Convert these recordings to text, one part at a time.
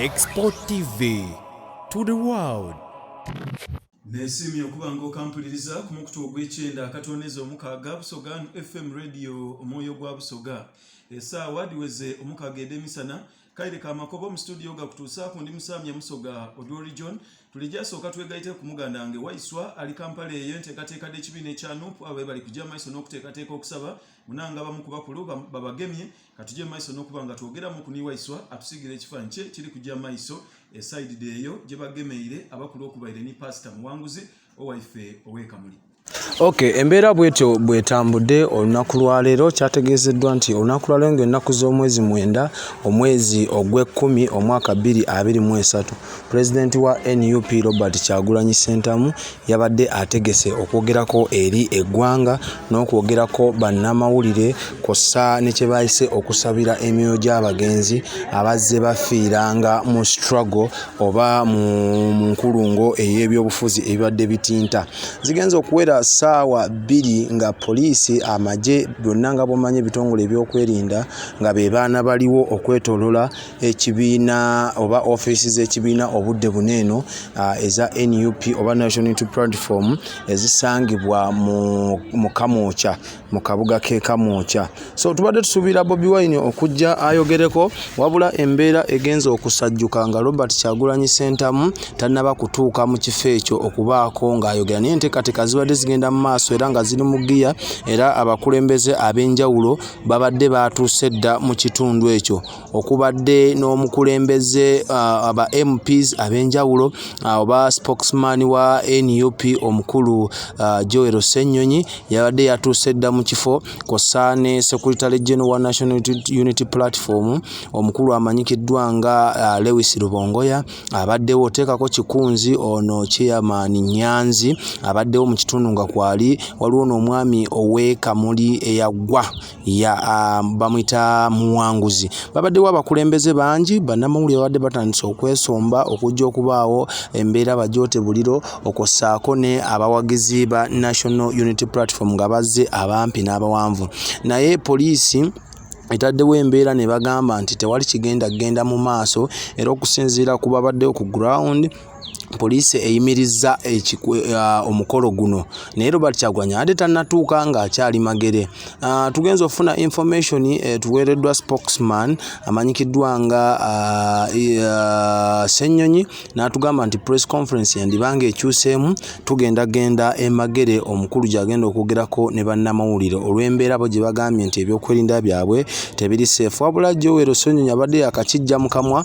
Export TV to the world. Nesimye okubango kampuliriza ku mukutu ogw'ekyenda akatoneza omukaaga Busoga FM radio omwoyo gwa Busoga. Essaawa diweze omukaaga edemisana kaire kamakobo mu studio ga kutuusa ku ndi musamya Musoga Odwo region. Tulijasooka twegaite ku mugandange Waiswa ali Kampala eyo nteekateekadde ekibiina ekya NUP abe bali kujja maiso n'okuteekateeka okusaba munanga bamu ku bakulu babagemye katujje maiso n'okuba nga twogeramu ku ni Waiswa atusigira ekifaananyi kye kiri kujja maiso eside eyo gye bagemeire abakulu okubaire ni pastor Muwanguzi owaife owekamuli. Okay, embeera bwetyo bwetambudde olunaku lwa leero kyategeezeddwa nti olunaku lwa leero ng'ennaku z'omwezi 9 omwezi ogw'ekkumi omwaka 2023 Pulezidenti wa NUP Robert Kyagulanyi Ssentamu yabadde ategese okwogerako eri eggwanga n'okwogerako bannamawulire kw'ossa ne kye baayise okusabira emyoyo gy'abagenzi abazze bafiiranga mu struggle oba mu nkulungo ey'ebyobufuzi ebibadde bitinta. Zigenza okuwera saawa 2 nga poliisi amagye byonna nga bw'omanyi ebitongole ebyokwerinda nga be baana baliwo okwetolola ekibiina oba ofiisi z'ekibiina obudde buneeno eza NUP oba National Unity Platform ezisangibwa mu Kamwokya mu kabuga ke Kamwokya. So tubadde tusuubira Bobi Wine okujja ayogereko wabula embeera egenza okusajjuka nga Robert Kyagulanyi Ssentamu tannaba kutuuka mu kifo ekyo okubaako ng'ayogera naye enteekateeka zibadde zigenda mu maaso era nga ziri mu giya era abakulembeze ab'enjawulo babadde batuuse dda mu kitundu ekyo okubadde n'omukulembeze aba MPs ab'enjawulo oba spokesman wa NUP omukulu Joel Ssenyonyi yabadde yatuuse dda mu kifo kw'ossa ne Secretary General wa National Unity Platform omukulu amanyikiddwa nga Lewis Rubongoya abaddewo oteekako kikunzi ono Chairman Nyanzi abaddewo mu kitundu nga kwali waliwo n'omwami ow'ekamuli eyagwa bamuyita Muwanguzi. Babaddewo abakulembeze bangi bannamawulire babadde batandise okwesomba okujja okubaawo embeera bajoote buliro okossaako ne abawagizi ba National Unity Platform nga bazze abampi n'abawanvu. Naye poliisi etaddewo embeera ne bagamba nti tewali kigenda mu maaso era okusinziira ku babaddewo ku ground poliisi eyimirizza omukolo guno naye Robert Kyagulanyi ate tannatuuka ng'akyali magere. Tugenza ofuna information tuweereddwa spokesman amanyikiddwa nga Ssenyonyi n'atugamba nti press conference yandibanga ekyuseemu tugenda emagere omukulu gy'agenda okwogerako ne bannamawulire olw'embeera bo gye bagambye nti ebyokwerinda byabwe tebiri safe. Wabula Joel Ssenyonyi abadde yakakijja mu kamwa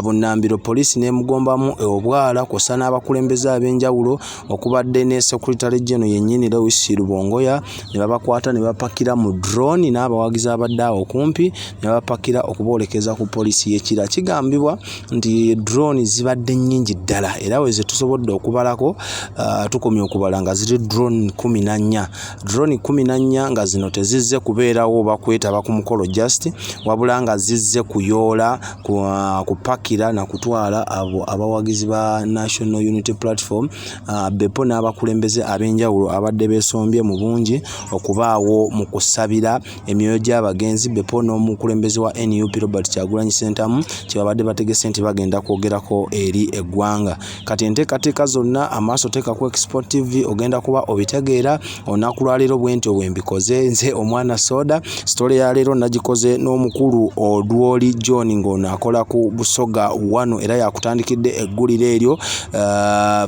bunnambiro poliisi n'emugombamu obwala kw'ossa n'abakulembeze ab'enjawulo okubadde ne Secretary General yennyini Lewis Rubongoya ne babakwata ne bapakira mu drone n'abawagizi abadde awo kumpi ne bapakira okuboolekeza ku poliisi y'ekira. Kigambibwa nti drone zibadde nnyingi ddala era weze tusobodde okubalako tukomye okubala nga ziri drone 14. Drone 14 nga zino tezizze kubeerawo oba kwetaba ku mukolo just wabula nga zizze kuyoola kupakira na kutwala abo abawagizi ba National Unity Platform bepo n'abakulembeze ab'enjawulo abadde beesombye mu bungi okubaawo mu kusabira emyoyo gy'abagenzi bepo n'omukulembeze wa NUP Robert Kyagulanyi Ssentamu kye babadde bategese nti bagenda kwogerako eri eggwanga. Kati enteekateeka zonna amaaso teeka ku Export TV ogenda kuba obitegeera olunaku lwa leero bwe ntyo bwe mbikoze nze omwana Soda. Story ya leero nagikoze n'omukulu Odwoli John ng'ono akola ku Busoga 1 era yakutandikidde egguliro eryo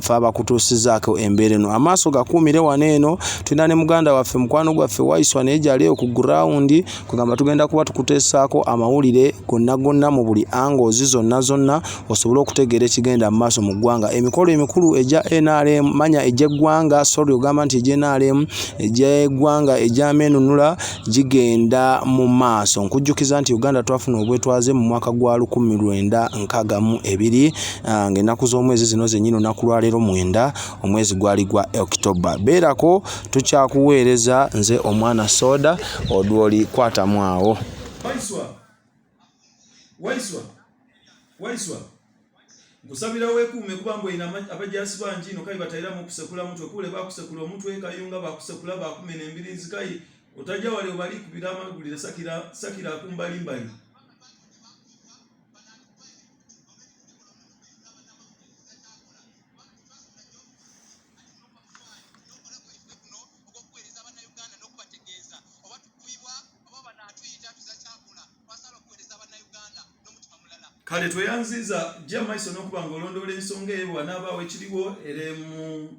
faba kutuusizaako embeera eno amaaso gakuumire wano eno. Tulina ne muganda waffe mukwano gwaffe Waiswa naye gyali ku ground kugamba tugenda kuba tukuteesaako amawulire gonna mu buli angles zonna osobole okutegeera ekigenda mu maaso mu ggwanga. Emikolo emikulu egya NRM manya egy'eggwanga ogamba nti egya NRM egy'eggwanga egy'amenunula gigenda mu maaso. Nkujjukiza nti Uganda twafuna obwetwaze mu mwaka gwa 1962 ng'ennaku z'omwezi zino zennyini olunaku lwa leero 9 omwezi gwali gwa October. Beerako tukyakuweereza nze omwana Soda Odwoli kwatamu awo. Waiswa nkusabira weekuume kuba mbu ina abajasi bangi ino kai batayiramu okusekula mutwe kule bakusekula omutwe kayunga bakusekula bakumena embirizi kai otajja wale obali kubira amagulire sakira akumbali mbali. kale tweyanziza jja maiso n'okubanga olondola ensonga eyo bw'anaabaawo ekiriwo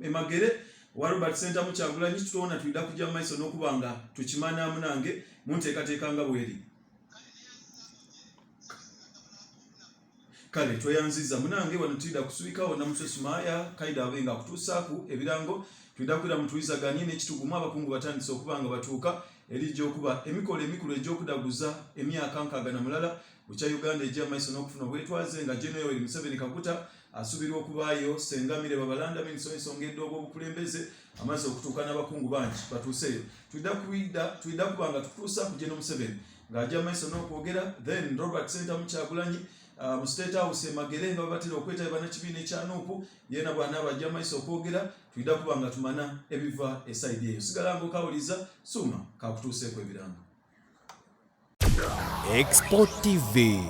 emagere wa Robert Center mu Kyagulanyi tutona tuyida kujja maiso n'okubanga tukimanaamu nange munteekateeka nga bweri. Kale tweyanziza munange wano tuyida kusubikawo namutwe Sumaya kaida abenga akutuusaaku ebirango tuyida kwira mutuyizaganye n'ekitugumu abakungu batandise okubanga batuuka elijja okuba emikolo emikulu egy'okudaguza emyaka 60 bukya Uganda ejja maiso n'okufuna obwetwaze nga General Yoweri Museveni Kaguta asubirwa okubaayo sengamire babalanda ensonga eddoogo obukulembeze amaze okutuuka n'abakungu bangi batuuseyo tuyida kubanga tutuusa ku General Museveni ng'ajja maiso n'okwogera then Robert Center mu Kyagulanyi mu State House emagere nga babatera okwetaba bannakibiina ekya NUP yena bw'anaaba ajja maiso okwogera tuyida kubanga tumana ebiva esaidi eyo sigala ng'okawuliza Suma kakutuuseeko ebirango. Export TV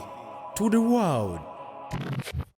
to the world.